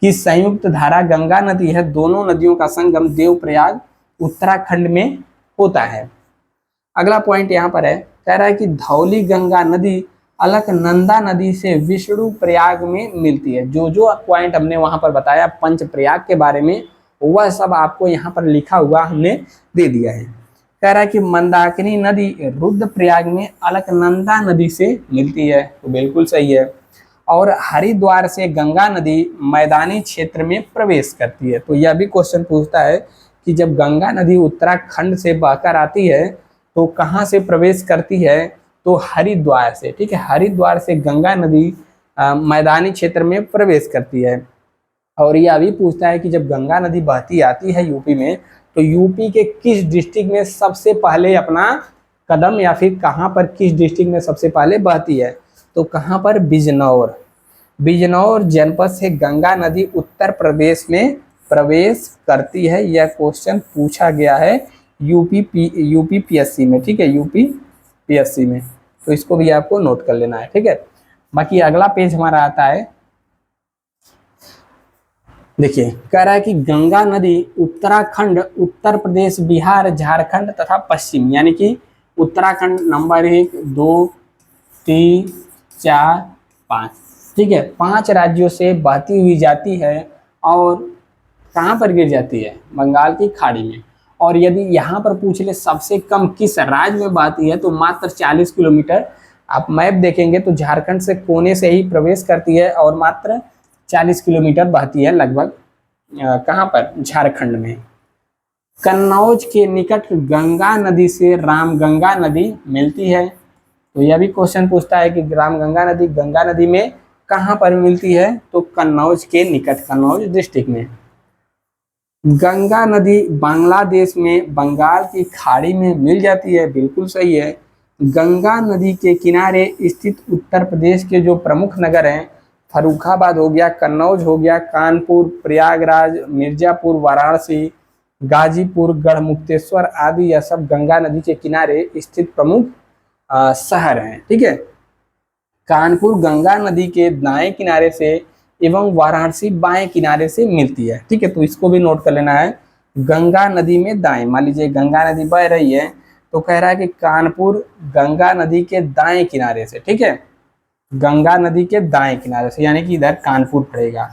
कि संयुक्त धारा गंगा नदी है, दोनों नदियों का संगम देवप्रयाग उत्तराखंड में होता है। अगला पॉइंट यहाँ पर है, कह रहा है कि धौली गंगा नदी अलकनंदा नदी से विष्णु प्रयाग में मिलती है। जो जो पॉइंट हमने वहां पर बताया पंच प्रयाग के बारे में, वह सब आपको यहाँ पर लिखा हुआ हमने दे दिया है। कह रहा है कि मंदाकिनी नदी रुद्रप्रयाग में अलकनंदा नदी से मिलती है। तो बिल्कुल सही है। और हरिद्वार से गंगा नदी मैदानी क्षेत्र में प्रवेश करती है। तो यह भी क्वेश्चन पूछता है कि जब गंगा नदी उत्तराखंड से बहकर आती है तो कहाँ से प्रवेश करती है, तो हरिद्वार से। ठीक है, हरिद्वार से गंगा नदी मैदानी क्षेत्र में प्रवेश करती है। और यह भी पूछता है कि जब गंगा नदी बहती आती है यूपी में, तो यूपी के किस डिस्ट्रिक्ट में सबसे पहले अपना कदम या फिर कहाँ पर किस डिस्ट्रिक्ट में सबसे पहले बहती है, तो कहाँ पर, बिजनौर। बिजनौर जनपद से गंगा नदी उत्तर प्रदेश में प्रवेश करती है। यह क्वेश्चन पूछा गया है यूपी पीएससी में। ठीक है, यूपी पीएससी में, तो इसको भी आपको नोट कर लेना है। ठीक है, बाकी अगला पेज हमारा आता है, देखिए कह रहा है कि गंगा नदी उत्तराखंड, उत्तर प्रदेश, बिहार, झारखंड तथा पश्चिम, यानी कि उत्तराखंड नंबर 1, 2, 3, 4, 5, ठीक है, 5 राज्यों से बहती हुई जाती है और कहाँ पर गिर जाती है, बंगाल की खाड़ी में। और यदि यहाँ पर पूछ ले सबसे कम किस राज्य में बहती है, तो मात्र 40 किलोमीटर। आप मैप देखेंगे तो झारखंड से कोने से ही प्रवेश करती है और मात्र 40 किलोमीटर बहती है लगभग, कहाँ पर, झारखंड में। कन्नौज के निकट गंगा नदी से रामगंगा नदी मिलती है। तो यह भी क्वेश्चन पूछता है कि रामगंगा नदी गंगा नदी में कहाँ पर मिलती है, तो कन्नौज के निकट, कन्नौज डिस्ट्रिक्ट में। गंगा नदी बांग्लादेश में बंगाल की खाड़ी में मिल जाती है, बिल्कुल सही है। गंगा नदी के किनारे स्थित उत्तर प्रदेश के जो प्रमुख नगर हैं, फर्रुखाबाद हो गया, कन्नौज हो गया, कानपुर, प्रयागराज, मिर्जापुर, वाराणसी, गाजीपुर, गढ़मुक्तेश्वर आदि, यह सब गंगा नदी के किनारे स्थित प्रमुख शहर हैं। ठीक है, कानपुर गंगा नदी के दाएं किनारे से एवं वाराणसी बाएं किनारे से मिलती है। ठीक है, तो इसको भी नोट कर लेना है। गंगा नदी में दाएं, मान लीजिए गंगा नदी बह रही है तो कह रहा है कि कानपुर गंगा नदी के दाएं किनारे से, ठीक है, गंगा नदी के दाएं किनारे से, यानी कि इधर कानपुर पड़ेगा,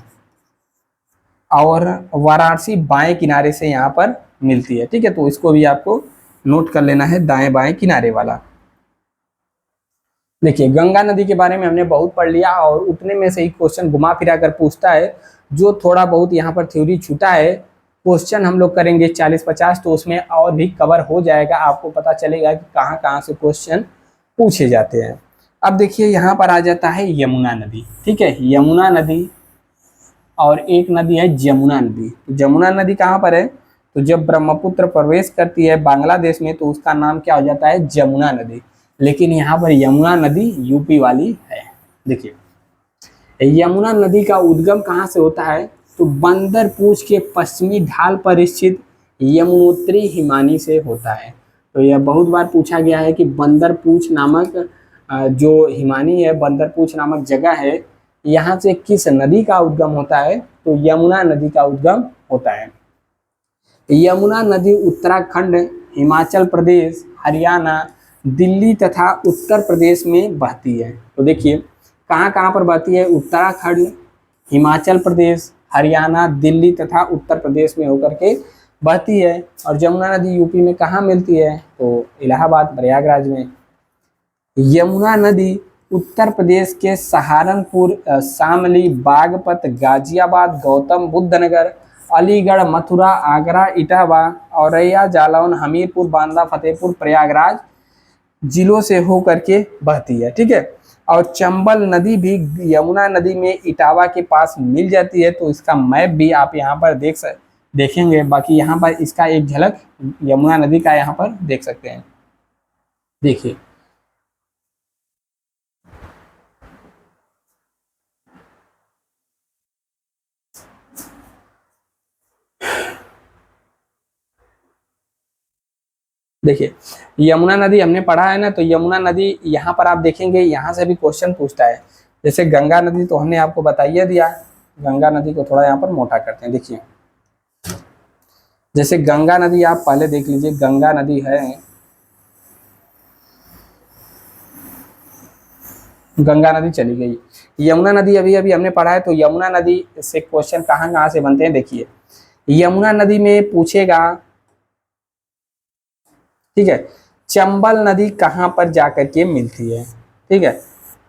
और वाराणसी बाएं किनारे से यहाँ पर मिलती है। ठीक है, तो इसको भी आपको नोट कर लेना है, दाएं बाएं किनारे वाला। देखिए गंगा नदी के बारे में हमने बहुत पढ़ लिया और उतने में से ही क्वेश्चन घुमा फिरा कर पूछता है। जो थोड़ा बहुत यहाँ पर थ्योरी छूटा है, क्वेश्चन हम लोग करेंगे 40-50, तो उसमें और भी कवर हो जाएगा, आपको पता चलेगा कि कहाँ कहाँ से क्वेश्चन पूछे जाते हैं। अब देखिए यहाँ पर आ जाता है यमुना नदी। ठीक है, यमुना नदी और एक नदी है जमुना नदी। तो जमुना नदी कहाँ पर है, तो जब ब्रह्मपुत्र प्रवेश करती है बांग्लादेश में तो उसका नाम क्या हो जाता है, जमुना नदी। लेकिन यहाँ पर यमुना नदी यूपी वाली है। देखिए यमुना नदी का उद्गम कहाँ से होता है, तो बंदरपूछ के पश्चिमी ढाल पर स्थित यमुनोत्री हिमानी से होता है। तो यह बहुत बार पूछा गया है कि बंदरपूछ नामक जो हिमानी है, बंदरपूछ नामक जगह है, यहाँ से किस नदी का उद्गम होता है, तो यमुना नदी का उद्गम होता है। यमुना नदी उत्तराखंड, हिमाचल प्रदेश, हरियाणा, दिल्ली तथा उत्तर प्रदेश में बहती है। तो देखिए कहाँ कहाँ पर बहती है, उत्तराखंड, हिमाचल प्रदेश, हरियाणा, दिल्ली तथा उत्तर प्रदेश में होकर के बहती है। और जमुना नदी यूपी में कहाँ मिलती है? तो इलाहाबाद प्रयागराज में। यमुना नदी उत्तर प्रदेश के सहारनपुर, शामली, बागपत, गाजियाबाद, गौतम बुद्ध नगर, अलीगढ़, मथुरा, आगरा, इटावा, औरैया, जालौन, हमीरपुर, बांदा, फतेहपुर, प्रयागराज जिलों से होकर के बहती है। ठीक है। और चंबल नदी भी यमुना नदी में इटावा के पास मिल जाती है। तो इसका मैप भी आप यहाँ पर देखेंगे। बाकी यहाँ पर इसका एक झलक यमुना नदी का यहाँ पर देख सकते हैं। देखिए, देखिए यमुना नदी हमने पढ़ा है ना, तो यमुना नदी यहाँ पर आप देखेंगे, यहाँ से भी क्वेश्चन पूछता है। जैसे गंगा नदी तो हमने आपको बताइए दिया, गंगा नदी को थोड़ा यहाँ पर मोटा करते हैं। देखिए, जैसे गंगा नदी आप पहले देख लीजिए, गंगा नदी है, गंगा नदी चली गई। यमुना नदी अभी अभी हमने पढ़ा है, तो यमुना नदी से क्वेश्चन कहाँ कहाँ से बनते हैं। देखिए, यमुना नदी में पूछेगा, ठीक है, चंबल नदी कहाँ पर जाकर के मिलती है। ठीक है,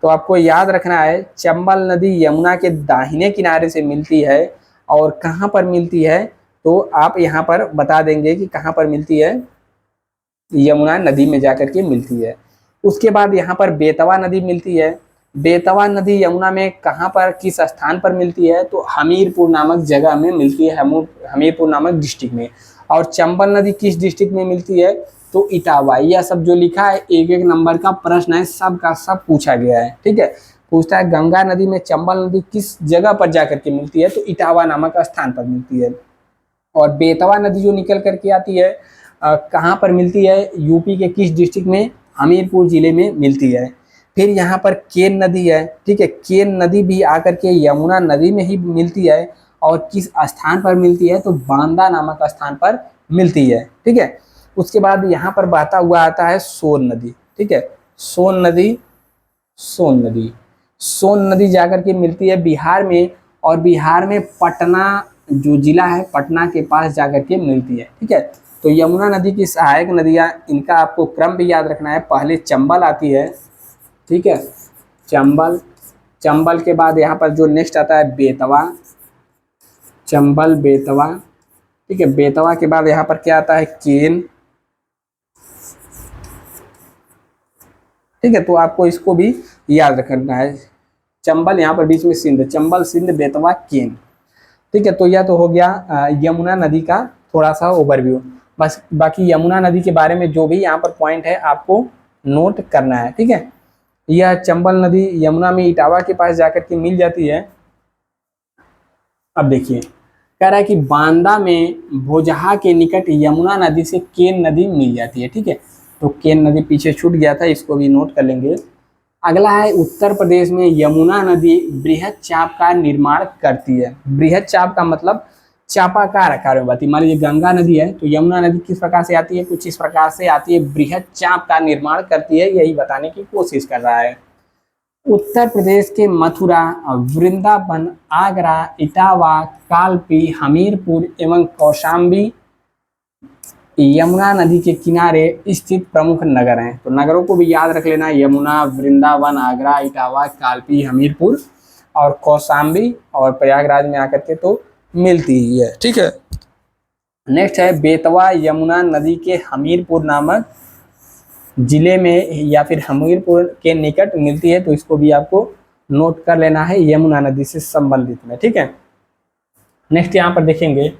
तो आपको याद रखना है, चंबल नदी यमुना के दाहिने किनारे से मिलती है। और कहाँ पर मिलती है, तो आप यहाँ पर बता देंगे कि कहाँ पर मिलती है, यमुना नदी में जाकर के मिलती है। उसके बाद यहाँ पर बेतवा नदी मिलती है। बेतवा नदी यमुना में कहाँ पर, किस स्थान पर मिलती है, तो हमीरपुर नामक जगह में मिलती है, हमीरपुर नामक डिस्ट्रिक्ट में। और चंबल नदी किस डिस्ट्रिक्ट में मिलती है, तो इटावा। यह सब जो लिखा है एक एक नंबर का प्रश्न है, सब का सब पूछा गया है। ठीक है, पूछता है गंगा नदी में चंबल नदी किस जगह पर जाकर के मिलती है, तो इटावा नामक स्थान पर मिलती है। और बेतवा नदी जो निकल करके आती है, कहाँ पर मिलती है, यूपी के किस डिस्ट्रिक्ट में, हमीरपुर जिले में मिलती है। फिर यहाँ पर केन नदी है। ठीक है, केन नदी भी आकर के यमुना नदी में ही मिलती है। और किस स्थान पर मिलती है, तो बांदा नामक स्थान पर मिलती है। ठीक है, उसके बाद यहाँ पर बहता हुआ आता है सोन नदी। ठीक है, सोन नदी, सोन नदी, सोन नदी जाकर के मिलती है बिहार में। और बिहार में पटना जो जिला है, पटना के पास जाकर के मिलती है। ठीक है, तो यमुना नदी की सहायक नदियाँ, इनका आपको क्रम भी याद रखना है। पहले चंबल आती है। ठीक है, चंबल, चंबल के बाद यहाँ पर जो नेक्स्ट आता है बेतवा, चंबल, बेतवा। ठीक है, बेतवा के बाद यहाँ पर क्या आता है, केन। ठीक है, तो आपको इसको भी याद रखना है। चंबल, यहाँ पर बीच में सिंध, चंबल, सिंध, बेतवा, केन। ठीक है, तो यह तो हो गया यमुना नदी का थोड़ा सा ओवरव्यू। बस बाकी यमुना नदी के बारे में जो भी यहाँ पर पॉइंट है आपको नोट करना है। ठीक है, यह चंबल नदी यमुना में इटावा के पास जाकर के मिल जाती है। अब देखिए, कह रहा है कि बांदा में भोजहा के निकट यमुना नदी से केन नदी मिल जाती है। ठीक है, तो केन नदी पीछे छूट गया था, इसको भी नोट कर लेंगे। अगला है, उत्तर प्रदेश में यमुना नदी बृहद चाप का निर्माण करती है। बृहद चाप का मतलब चापाकार आकार में बहती। मान लीजिए गंगा नदी है, तो यमुना नदी किस प्रकार से आती है, कुछ इस प्रकार से आती है, बृहद चाप का निर्माण करती है, यही बताने की कोशिश कर रहा है। उत्तर प्रदेश के मथुरा, वृंदावन, आगरा, इटावा, कालपी, हमीरपुर एवं कौशाम्बी यमुना नदी के किनारे स्थित प्रमुख नगर हैं। तो नगरों को भी याद रख लेना, यमुना, वृंदावन, आगरा, इटावा, कालपी, हमीरपुर और कौशाम्बी और प्रयागराज में आकर के तो मिलती ही है। ठीक है, नेक्स्ट है बेतवा यमुना नदी के हमीरपुर नामक जिले में या फिर हमीरपुर के निकट मिलती है। तो इसको भी आपको नोट कर लेना है, यमुना नदी से संबंधित में। ठीक है, नेक्स्ट यहाँ पर देखेंगे,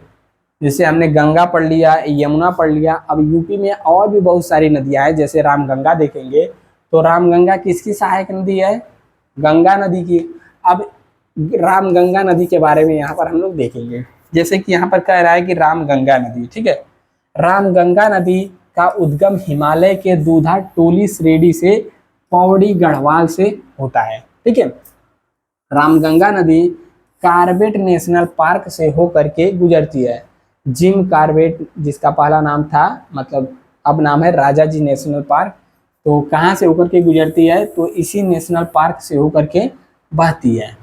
जैसे हमने गंगा पढ़ लिया, यमुना पढ़ लिया। अब यूपी में और भी बहुत सारी नदियां हैं, जैसे रामगंगा देखेंगे। तो रामगंगा किसकी सहायक नदी है, गंगा नदी की। अब रामगंगा नदी के बारे में यहाँ पर हम लोग देखेंगे। जैसे कि यहाँ पर कह रहा है कि रामगंगा नदी, ठीक है, रामगंगा नदी का उद्गम हिमालय के दूधा टोली श्रेणी से पौड़ी गढ़वाल से होता है। ठीक है, रामगंगा नदी कार्बेट नेशनल पार्क से होकर के गुजरती है। जिम कार्बेट, जिसका पहला नाम था, मतलब अब नाम है राजाजी नेशनल पार्क। तो कहाँ से होकर के गुजरती है, तो इसी नेशनल पार्क से होकर के बहती है।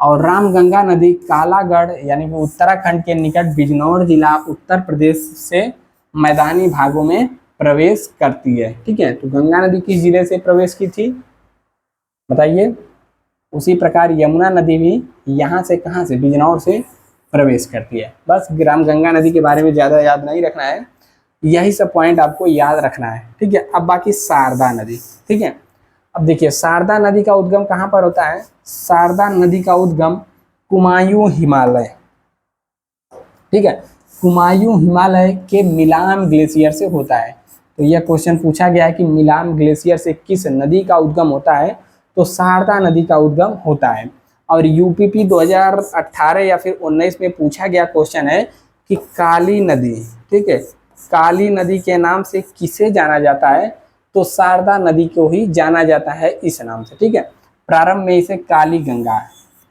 और रामगंगा नदी कालागढ़ यानी कि उत्तराखंड के निकट बिजनौर जिला उत्तर प्रदेश से मैदानी भागों में प्रवेश करती है। ठीक है, तो गंगा नदी किस जिले से प्रवेश की थी बताइए। उसी प्रकार यमुना नदी भी यहाँ से कहाँ से, बिजनौर से प्रवेश करती है। बस रामगंगा नदी के बारे में ज़्यादा याद नहीं रखना है, यही सब पॉइंट आपको याद रखना है। ठीक है, अब बाकी शारदा नदी। ठीक है, अब देखिए शारदा नदी का उद्गम कहाँ पर होता है। शारदा नदी का उद्गम कुमायूं हिमालय, ठीक है, कुमायूं हिमालय के मिलान ग्लेशियर से होता है। तो यह क्वेश्चन पूछा गया है कि मिलान ग्लेशियर से किस नदी का उद्गम होता है, तो शारदा नदी का उद्गम होता है। और यूपीपी 2018 या फिर 19 में पूछा गया क्वेश्चन है कि काली नदी, ठीक है, काली नदी के नाम से किसे जाना जाता है, तो शारदा नदी को ही जाना जाता है इस नाम से। ठीक है, प्रारंभ में इसे काली गंगा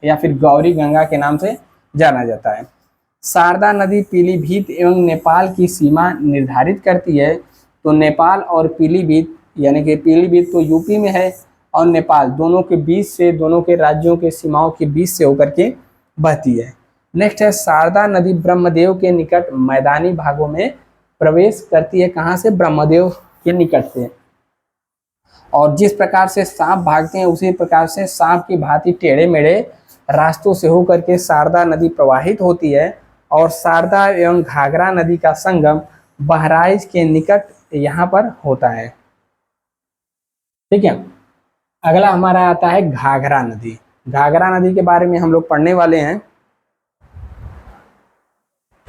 या फिर गौरी गंगा के नाम से जाना जाता है। शारदा नदी पीलीभीत एवं नेपाल की सीमा निर्धारित करती है। तो नेपाल और पीलीभीत, यानी कि पीलीभीत तो यूपी में है और नेपाल, दोनों के बीच से, दोनों के राज्यों के सीमाओं के बीच से होकर के बहती है। नेक्स्ट है शारदा नदी ब्रह्मदेव के निकट मैदानी भागों में प्रवेश करती है। कहाँ से, ब्रह्मदेव के निकट से। और जिस प्रकार से सांप भागते हैं उसी प्रकार से सांप की भांति टेढ़े मेढ़े रास्तों से होकर के शारदा नदी प्रवाहित होती है। और शारदा एवं घाघरा नदी का संगम बहराइच के निकट यहाँ पर होता है। ठीक है, अगला हमारा आता है घाघरा नदी। घाघरा नदी के बारे में हम लोग पढ़ने वाले हैं।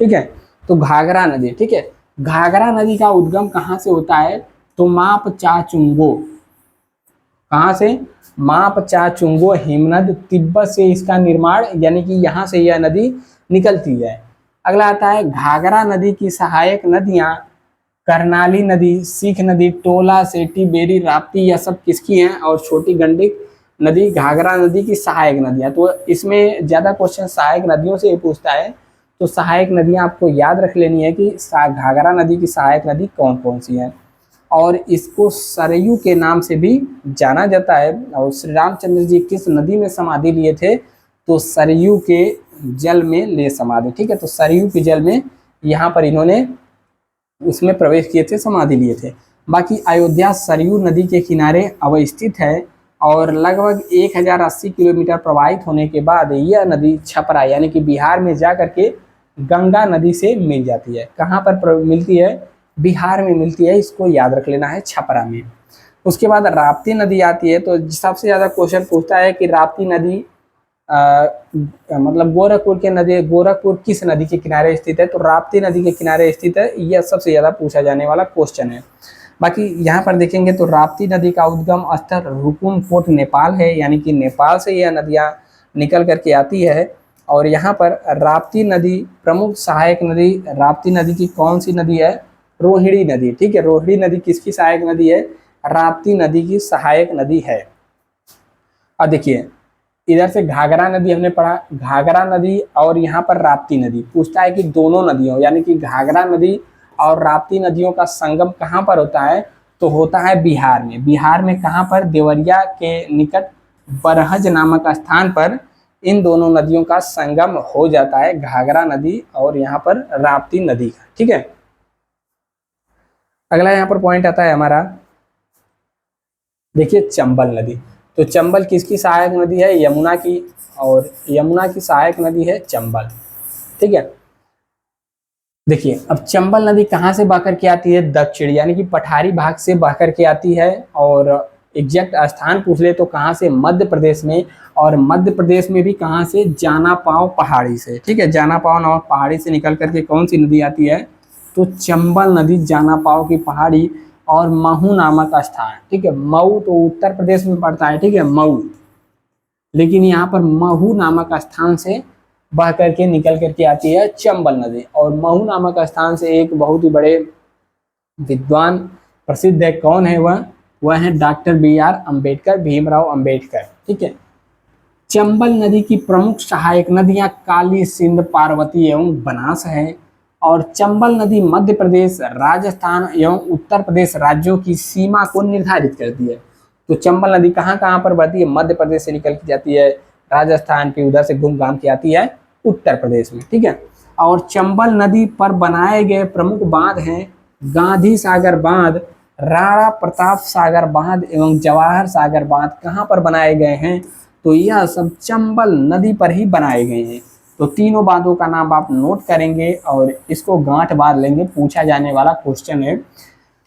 ठीक है, तो घाघरा नदी, ठीक है, घाघरा नदी का उद्गम कहाँ से होता है, तो मापचाचुंगो, कहाँ से, मापचाचुंगो हिमनद, तिब्बत से इसका निर्माण, यानी कि यहाँ से यह नदी निकलती है। अगला आता है घाघरा नदी की सहायक नदियाँ करनाली नदी, सीख नदी, टोला, सेठी, बेरी, राप्ती, यह सब किसकी हैं, और छोटी गंडक नदी घाघरा नदी की सहायक नदियाँ। तो इसमें ज़्यादा क्वेश्चन सहायक नदियों से ही पूछता है, तो सहायक नदियाँ आपको याद रख लेनी है कि घाघरा नदी की सहायक नदी कौन कौन सी है। और इसको सरयू के नाम से भी जाना जाता है। और श्री रामचंद्र जी किस नदी में समाधि लिए थे, तो सरयू के जल में ले समाधि। ठीक है, तो सरयू के जल में यहाँ पर इन्होंने उसमें प्रवेश किए थे, समाधि लिए थे। बाकी अयोध्या सरयू नदी के किनारे अवस्थित है और लगभग 1080 किलोमीटर प्रवाहित होने के बाद यह नदी छपरा यानी कि बिहार में जा करके गंगा नदी से मिल जाती है। कहाँ पर मिलती है, बिहार में मिलती है, इसको याद रख लेना है, छपरा में। उसके बाद राप्ती नदी आती है। तो सबसे ज़्यादा क्वेश्चन पूछता है कि राप्ती नदी मतलब गोरखपुर के नदी, गोरखपुर किस नदी के किनारे स्थित है, तो राप्ती नदी के किनारे स्थित है। यह सबसे ज़्यादा पूछा जाने वाला क्वेश्चन है। बाकी यहाँ पर देखेंगे तो राप्ती नदी का उद्गम स्थल रुकुमकोट नेपाल है, यानी कि नेपाल से यह नदियाँ निकल करके आती है। और यहाँ पर राप्ती नदी प्रमुख सहायक नदी, राप्ती नदी की कौन सी नदी है, रोहिणी नदी। ठीक है, रोहिणी नदी किसकी सहायक नदी है, राप्ती नदी की सहायक नदी है। अब देखिए इधर से घाघरा नदी हमने पढ़ा, घाघरा नदी और यहाँ पर राप्ती नदी। पूछता है कि दोनों नदियों यानी कि घाघरा नदी और राप्ती नदियों का संगम कहाँ पर होता है, तो होता है बिहार में। बिहार में कहाँ पर, देवरिया के निकट बरहज नामक स्थान पर इन दोनों नदियों का संगम हो जाता है, घाघरा नदी और यहाँ पर राप्ती नदी का। ठीक है, अगला यहाँ पर पॉइंट आता है हमारा, देखिए चंबल नदी। तो चंबल किसकी सहायक नदी है, यमुना की, और यमुना की सहायक नदी है चंबल। ठीक है, देखिए अब चंबल नदी कहाँ से बह करके आती है, दक्षिण यानी कि पठारी भाग से बह करके आती है। और एग्जैक्ट स्थान पूछ ले तो कहाँ से, मध्य प्रदेश में, और मध्य प्रदेश में भी कहाँ से, जानापाव पहाड़ी से। ठीक है, जानापाव नामक पहाड़ी से निकल करके कौन सी नदी आती है, तो चंबल नदी जानापाव की पहाड़ी और महू नामक स्थान। ठीक है, मऊ तो उत्तर प्रदेश में पड़ता है, ठीक है, मऊ, लेकिन यहाँ पर महू नामक स्थान से बह करके निकल करके आती है चंबल नदी। और महू नामक स्थान से एक बहुत ही बड़े विद्वान प्रसिद्ध है, कौन है वह है डॉक्टर BR अम्बेडकर, भीमराव अम्बेडकर। ठीक है, चंबल नदी की प्रमुख सहायक नदियां काली, सिंध, पार्वती एवं बनास है। और चंबल नदी मध्य प्रदेश, राजस्थान एवं उत्तर प्रदेश राज्यों की सीमा को निर्धारित करती है। तो चंबल नदी कहाँ कहाँ पर बहती है, मध्य प्रदेश से निकल के जाती है, राजस्थान की उधर से घूम घाम के आती है उत्तर प्रदेश में, ठीक है। और चंबल नदी पर बनाए गए प्रमुख बांध हैं गांधी सागर बांध, राणा प्रताप सागर बांध एवं जवाहर सागर बांध। कहाँ पर बनाए गए हैं? तो यह सब चंबल नदी पर ही बनाए गए हैं। तो तीनों बांधों का नाम आप नोट करेंगे और इसको गांठ बांध लेंगे, पूछा जाने वाला क्वेश्चन है।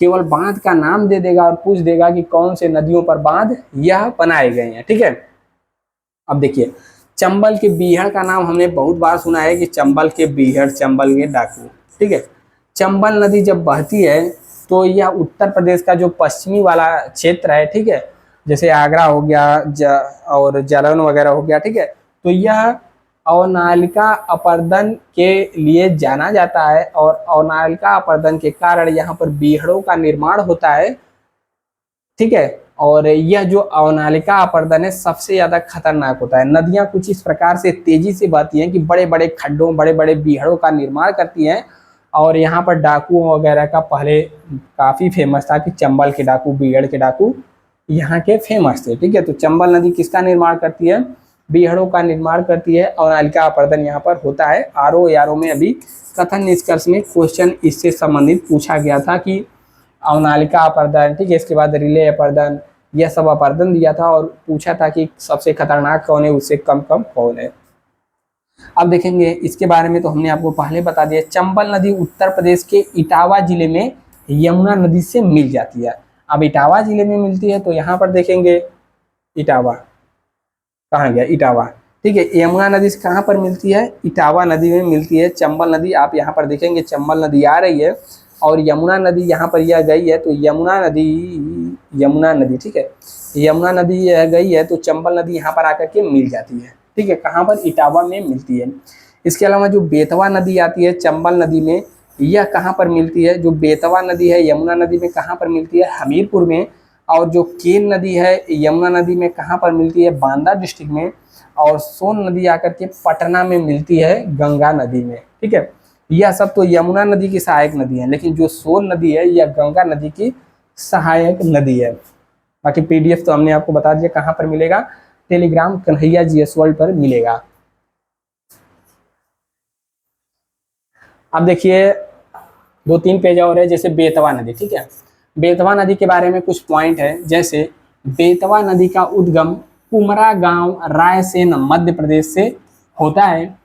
केवल बांध का नाम दे देगा और पूछ देगा कि कौन से नदियों पर बांध यह बनाए गए हैं, ठीक है। अब देखिए, चंबल के बीहड़ का नाम हमने बहुत बार सुना है कि चंबल के बीहड़, चंबल के डाकू, ठीक है। चंबल नदी जब बहती है तो यह उत्तर प्रदेश का जो पश्चिमी वाला क्षेत्र है, ठीक है, जैसे आगरा हो गया और जालौन वगैरह हो गया, ठीक है, तो यह अवनालिका अपर्दन के लिए जाना जाता है और अवनालिका अपर्दन के कारण यहाँ पर बीहड़ों का निर्माण होता है, ठीक है। और यह जो अवनालिका अपर्दन है सबसे ज्यादा खतरनाक होता है। नदियां कुछ इस प्रकार से तेजी से बहती हैं कि बड़े बड़े खड्डों, बड़े बड़े बीहड़ों का निर्माण करती हैं। और यहाँ पर डाकुओं वगैरह का पहले काफी फेमस था कि चंबल के डाकू, बीहड़ के डाकू यहाँ के फेमस थे, ठीक है। तो चंबल नदी किसका निर्माण करती है? बीहड़ों का निर्माण करती है। अवनालिका अपर्दन यहाँ पर होता है। आरओ यारो में अभी कथन निष्कर्ष में क्वेश्चन इससे संबंधित पूछा गया था कि अवनालिका अपर्दन, ठीक है, इसके बाद रिले अपर्दन, यह सब अपर्दन दिया था और पूछा था कि सबसे खतरनाक कौन है, उससे कम कम कौन है। अब देखेंगे इसके बारे में, तो हमने आपको पहले बता दिया। चंबल नदी उत्तर प्रदेश के इटावा जिले में यमुना नदी से मिल जाती है। अब इटावा जिले में मिलती है तो यहाँ पर देखेंगे इटावा कहाँ गया, इटावा, ठीक है। यमुना नदी से कहाँ पर मिलती है? इटावा नदी में मिलती है चंबल नदी। आप यहाँ पर देखेंगे चंबल नदी आ रही है और यमुना नदी यहाँ पर यह गई है, तो यमुना नदी, ठीक है, यमुना नदी यह गई है तो चंबल नदी यहाँ पर आकर के मिल जाती है, ठीक है। कहाँ पर? इटावा में मिलती है। इसके अलावा जो बेतवा नदी आती है चंबल नदी में, यह कहाँ पर मिलती है? जो बेतवा नदी है यमुना नदी में कहाँ पर मिलती है? हमीरपुर में। और जो केन नदी है यमुना नदी में कहाँ पर मिलती है? बांदा डिस्ट्रिक्ट में। और सोन नदी आकर के पटना में मिलती है गंगा नदी में, ठीक है। यह सब तो यमुना नदी की सहायक नदी है, लेकिन जो सोन नदी है यह गंगा नदी की सहायक नदी है। बाकी पीडीएफ तो हमने आपको बता दिया कहाँ पर मिलेगा, टेलीग्राम कन्हैया जीएस वर्ल्ड पर मिलेगा। अब देखिए 2-3 पेज और है, जैसे बेतवा नदी, ठीक है। बेतवा नदी के बारे में कुछ पॉइंट है, जैसे बेतवा नदी का उद्गम कुमरा गांव, रायसेन, मध्य प्रदेश से होता है।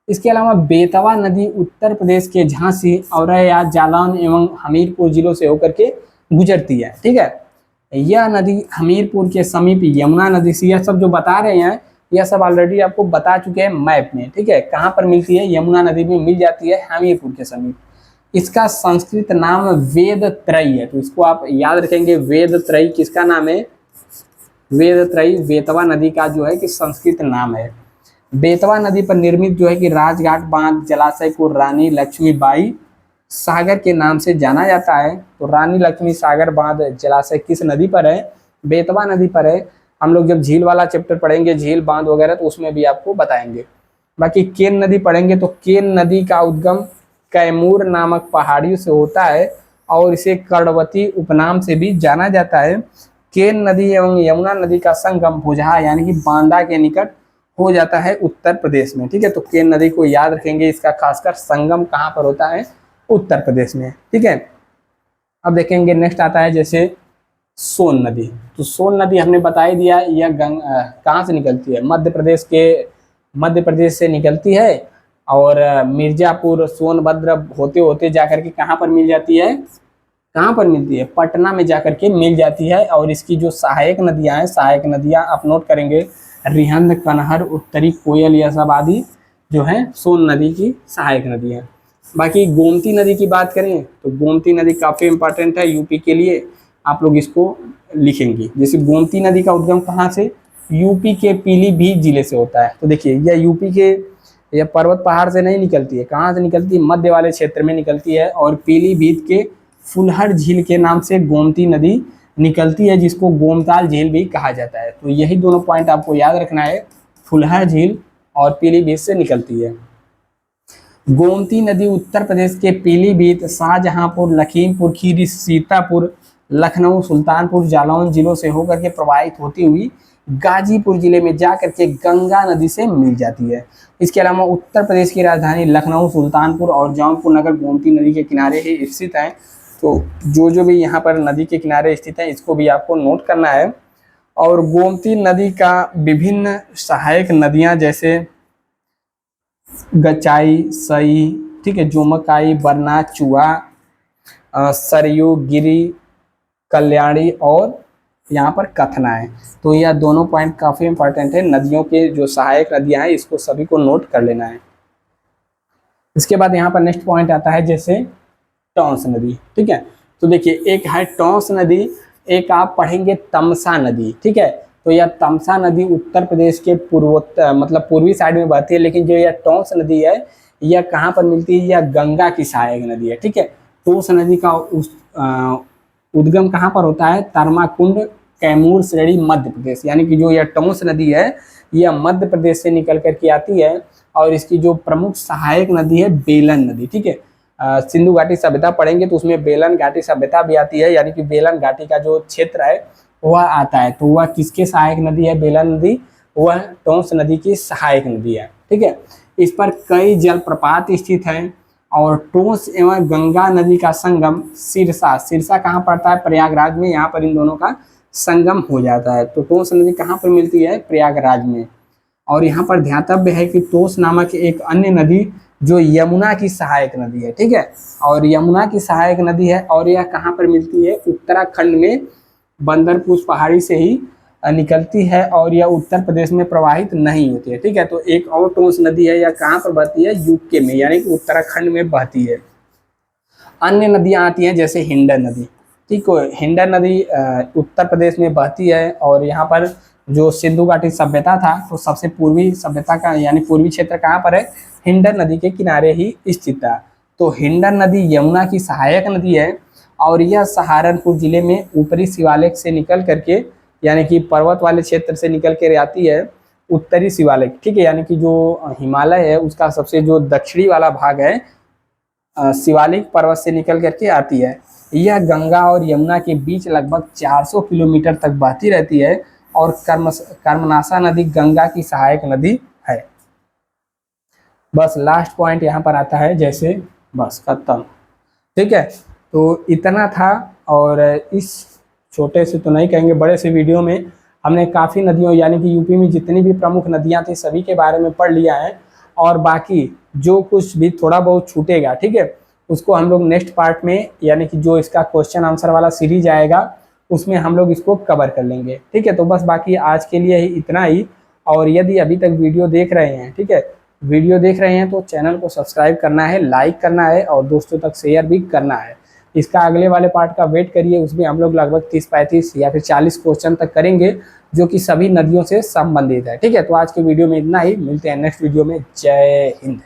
इसके अलावा बेतवा नदी उत्तर प्रदेश के झांसी, औरैया, जालौन एवं हमीरपुर जिलों से होकर के गुजरती है, ठीक है। यह नदी हमीरपुर के समीप यमुना नदी से, यह सब जो बता रहे हैं यह सब ऑलरेडी आपको बता चुके हैं मैप में, ठीक है। कहाँ पर मिलती है? यमुना नदी में मिल जाती है, हमीरपुर के समीप। इसका संस्कृत नाम वेद त्रयी है, तो इसको आप याद रखेंगे। वेद त्रयी किसका नाम है? वेद त्रयी बेतवा नदी का जो है कि संस्कृत नाम है। बेतवा नदी पर निर्मित जो है कि राजघाट बांध जलाशय को रानी लक्ष्मीबाई सागर के नाम से जाना जाता है। तो रानी लक्ष्मी सागर बांध जलाशय किस नदी पर है? बेतवा नदी पर है। हम लोग जब झील वाला चैप्टर पढ़ेंगे, झील बांध वगैरह, तो उसमें भी आपको बताएंगे। बाकी केन नदी पढ़ेंगे तो केन नदी का उद्गम कैमूर नामक पहाड़ियों से होता है और इसे कर्णवती उपनाम से भी जाना जाता है। केन नदी एवं यमुना नदी का संगम भुजहा यानी कि बांदा के निकट हो जाता है उत्तर प्रदेश में, ठीक है। तो केन नदी को याद रखेंगे, इसका खासकर संगम कहाँ पर होता है? उत्तर प्रदेश में, ठीक है। अब देखेंगे नेक्स्ट आता है जैसे सोन नदी। तो सोन नदी हमने बता ही दिया, यह कहाँ से निकलती है? मध्य प्रदेश से निकलती है और मिर्जापुर, सोनभद्र होते होते जाकर के कहाँ पर मिल जाती है? कहाँ पर मिलती है? पटना में जाकर के मिल जाती है। और इसकी जो सहायक नदियाँ हैं, सहायक नदियाँ आप नोट करेंगे, रिहंद, कनहर, उत्तरी कोयल, यह सब आदि जो है सोन नदी की सहायक नदी है। बाकी गोमती नदी की बात करें तो गोमती नदी काफ़ी इंपॉर्टेंट है यूपी के लिए, आप लोग इसको लिखेंगे। जैसे गोमती नदी का उद्गम कहाँ से? यूपी के पीलीभीत जिले से होता है। तो देखिए यह यूपी के, यह पर्वत पहाड़ से नहीं निकलती है, कहाँ से निकलती है? मध्य वाले क्षेत्र में निकलती है और पीलीभीत के फुलहर झील के नाम से गोमती नदी निकलती है, जिसको गोमताल झील भी कहा जाता है। तो यही दोनों पॉइंट आपको याद रखना है, फुलहर झील और पीलीभीत से निकलती है। गोमती नदी उत्तर प्रदेश के पीलीभीत, शाहजहांपुर, लखीमपुर खीरी, सीतापुर, लखनऊ, सुल्तानपुर, जालौन जिलों से होकर के प्रवाहित होती हुई गाजीपुर जिले में जा करके गंगा नदी से मिल जाती है। इसके अलावा उत्तर प्रदेश की राजधानी लखनऊ, सुल्तानपुर और जौनपुर नगर गोमती नदी के किनारे ही स्थित है। तो जो भी यहाँ पर नदी के किनारे स्थित है इसको भी आपको नोट करना है। और गोमती नदी का विभिन्न सहायक नदियाँ जैसे गचाई, सई, ठीक है, जोमकाई, बरना, चुआ, सरयू, गिरी, कल्याणी और यहाँ पर कथना है। तो यह दोनों पॉइंट काफ़ी इंपॉर्टेंट है। नदियों के जो सहायक नदियाँ हैं इसको सभी को नोट कर लेना है। इसके बाद यहाँ पर नेक्स्ट पॉइंट आता है जैसे टॉन्स नदी, ठीक है। तो देखिए एक है टॉन्स नदी, एक आप पढ़ेंगे तमसा नदी, ठीक है। तो यह तमसा नदी उत्तर प्रदेश के पूर्वोत्तर मतलब पूर्वी साइड में बहती है, लेकिन जो यह टॉन्स नदी है यह कहाँ पर मिलती है, यह गंगा की सहायक नदी है, ठीक है। टॉन्स नदी का उद्गम कहाँ पर होता है, तरमाकुंड, कैमूर श्रेणी, मध्य प्रदेश। यानी कि जो यह टॉन्स नदी है यह मध्य प्रदेश से निकल करके आती है और इसकी जो प्रमुख सहायक नदी है बेलन नदी, ठीक है। सिंधु घाटी सभ्यता पढ़ेंगे तो उसमें बेलन घाटी सभ्यता भी आती है, यानी कि बेलन घाटी का जो क्षेत्र है वह आता है। तो वह किसके सहायक नदी है, बेलन नदी, वह टॉन्स नदी की सहायक नदी है, ठीक है। इस पर कई जलप्रपात स्थित हैं और टॉन्स एवं गंगा नदी का संगम सिरसा, सिरसा कहाँ पड़ता है, प्रयागराज में, यहाँ पर इन दोनों का संगम हो जाता है। तो टॉन्स नदी कहाँ पर मिलती है, प्रयागराज में। और यहाँ पर ध्यातव्य है कि टॉन्स नामक एक अन्य नदी जो यमुना की सहायक नदी है, ठीक है। और यमुना की सहायक नदी है और यह कहाँ पर मिलती है, उत्तराखंड में बंदरपुर पहाड़ी से ही निकलती है और यह उत्तर प्रदेश में प्रवाहित नहीं होती है, ठीक है। तो एक और टॉन्स नदी है, यह कहाँ पर बहती है, यूके में, यानी कि उत्तराखंड में बहती है। अन्य नदियाँ आती हैं जैसे हिंडन नदी, ठीक है। हिंडन नदी उत्तर प्रदेश में बहती है और यहाँ पर जो सिंधु घाटी सभ्यता था तो सबसे पूर्वी सभ्यता का यानी पूर्वी क्षेत्र कहाँ पर है, हिंडन नदी के किनारे ही स्थित था। तो हिंडन नदी यमुना की सहायक नदी है और यह सहारनपुर जिले में ऊपरी शिवालिक से निकल करके यानी कि पर्वत वाले क्षेत्र से निकल कर आती है उत्तरी शिवालिक, ठीक है। यानी कि जो हिमालय है उसका सबसे जो दक्षिणी वाला भाग है शिवालिक पर्वत से निकल करके आती है। यह गंगा और यमुना के बीच लगभग 400 किलोमीटर तक बहती रहती है और कर्मनाशा नदी गंगा की सहायक नदी है। बस लास्ट पॉइंट यहाँ पर आता है जैसे बस खत्म, ठीक है। तो इतना था और इस छोटे से तो नहीं कहेंगे बड़े से वीडियो में हमने काफ़ी नदियों यानी कि यूपी में जितनी भी प्रमुख नदियाँ थी सभी के बारे में पढ़ लिया है और बाकी जो कुछ भी थोड़ा बहुत छूटेगा, ठीक है, उसको हम लोग नेक्स्ट पार्ट में यानी कि जो इसका क्वेश्चन आंसर वाला सीरीज आएगा उसमें हम लोग इसको कवर कर लेंगे, ठीक है। तो बस बाकी आज के लिए ही इतना ही। और यदि अभी तक वीडियो देख रहे हैं, ठीक है, वीडियो देख रहे हैं तो चैनल को सब्सक्राइब करना है, लाइक करना है और दोस्तों तक शेयर भी करना है। इसका अगले वाले पार्ट का वेट करिए, उसमें हम लोग लगभग 30-35 या फिर 40 क्वेश्चन तक करेंगे जो कि सभी नदियों से संबंधित है, ठीक है। तो आज के वीडियो में इतना ही, मिलते हैं नेक्स्ट वीडियो में। जय हिंद।